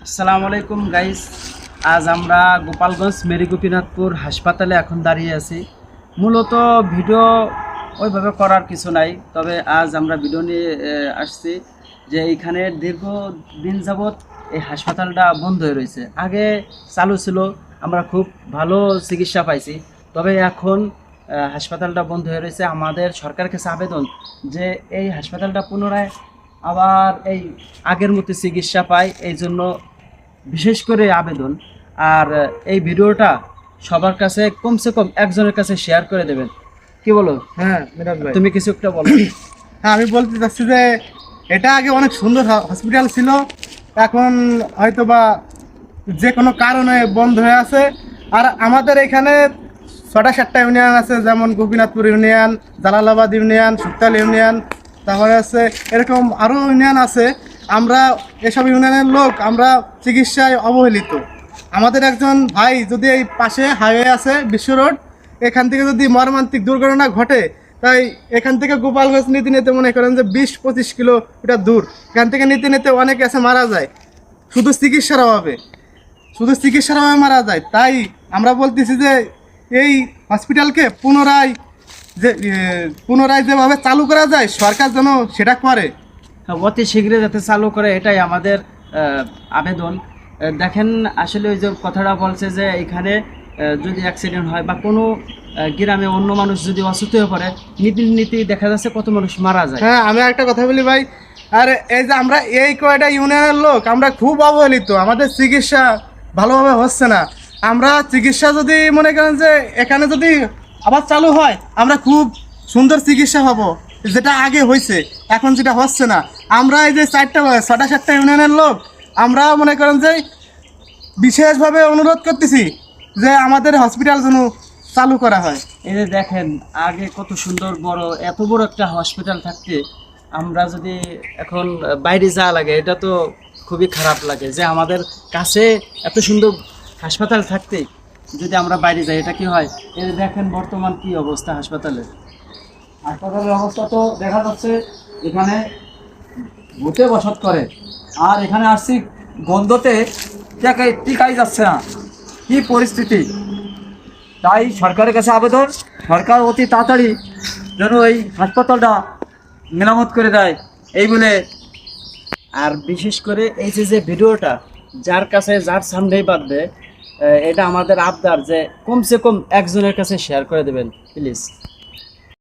আসসালামু আলাইকুম গাইস। আজ আমরা গোপালগঞ্জ মেরি গোপীনাথপুর হাসপাতালে এখন দাঁড়িয়ে আছি। মূলত ভিডিও ওইভাবে করার কিছু নাই, তবে আজ আমরা ভিডিও নিয়ে আসছি যে এইখানে দীর্ঘদিন যাবৎ এই হাসপাতালটা বন্ধ হয়ে রয়েছে। আগে চালু ছিল, আমরা খুব ভালো চিকিৎসা পাইছি, তবে এখন হাসপাতালটা বন্ধ হয়ে রয়েছে। আমাদের সরকারের কাছে আবেদন যে এই হাসপাতালটা পুনরায় আবার এই আগের মতো চিকিৎসা পায়, এই জন্য বিশেষ করে আবেদন। আর এই ভিডিওটা সবার কাছে কমসে কম একজনের কাছে শেয়ার করে দেবেন। কি বলো? হ্যাঁ মিরাজ ভাই, তুমি কিছু একটা বলো। হ্যাঁ আমি বলতে চাচ্ছি যে এটা আগে অনেক সুন্দর হসপিটাল ছিল, এখন হয়তো বা যে কোনো কারণে বন্ধ হয়ে আছে। আর আমাদের এখানে 6টা-7টা ইউনিয়ন আছে, যেমন Gopinathpur union, Jalalabad union, Suktal union, তারপরে আছে এরকম আরও ইউনিয়ন আছে। আমরা এসব ইউনিয়নের লোক আমরা চিকিৎসায় অবহেলিত। আমাদের একজন ভাই যদি এই পাশে হাইওয়ে আছে বিশ্ব রোড, এখান থেকে যদি মর্মান্তিক দুর্ঘটনা ঘটে, তাই এখান থেকে গোপালগঞ্জ নিতে নিতে মনে করেন যে 20-25 কিলোমিটার দূর, এখান থেকে নিতে নিতে অনেকে এসে মারা যায় শুধু চিকিৎসার অভাবে, মারা যায়। তাই আমরা বলতেছি যে এই হসপিটালকে পুনরায় যেভাবে চালু করা যায় সরকার যেন সেটা করে। অতি শীঘ্রই যাতে চালু করে, এটাই আমাদের আবেদন। দেখেন, আসলে ওই যে কথাটা বলছে যে এখানে যদি অ্যাক্সিডেন্ট হয় বা কোনো গ্রামে অন্য মানুষ যদি অসুস্থ হয়ে পড়ে, নীতি দেখা যাচ্ছে কত মানুষ মারা যায়। হ্যাঁ, আমি একটা কথা বলি ভাই, আর এই যে আমরা এই কয়টা ইউনিয়নের লোক আমরা খুব অবহেলিত, আমাদের চিকিৎসা ভালোভাবে হচ্ছে না। আমরা চিকিৎসা যদি মনে করেন যে এখানে যদি আবার চালু হয়, আমরা খুব সুন্দর চিকিৎসা পাবো, যেটা আগে হয়েছে এখন যেটা হচ্ছে না। আমরা এই যে 6টা-7টা ইউনিয়নের লোক আমরা মনে করেন যে বিশেষভাবে অনুরোধ করতেছি যে আমাদের হসপিটাল যেন চালু করা হয়। এই যে দেখেন, আগে কত সুন্দর এত বড় একটা হসপিটাল থাকতে আমরা যদি এখন বাইরে যাওয়া লাগে, এটা তো খুবই খারাপ লাগে যে আমাদের কাছে এত সুন্দর হাসপাতাল থাকতে যদি আমরা বাইরে যাই, এটা কি হয়? এই যে দেখেন বর্তমান কি অবস্থা হাসপাতালের অবস্থা তো দেখা যাচ্ছে এখানে ভূতে বসত করে। আর এখানে আসছি গন্ধতে টিকাই যাচ্ছে না, কি পরিস্থিতি। তাই সরকারের কাছে আবেদন, সরকার অতি তাড়াতাড়ি যেন এই হাসপাতালটা মেরামত করে দেয় এই বলে। আর বিশেষ করে এই যে ভিডিওটা যার কাছে যার সামনেই বাঁধবে, এটা আমাদের আবদার যে কমসে কম একজনের কাছে শেয়ার করে দেবেন প্লিজ।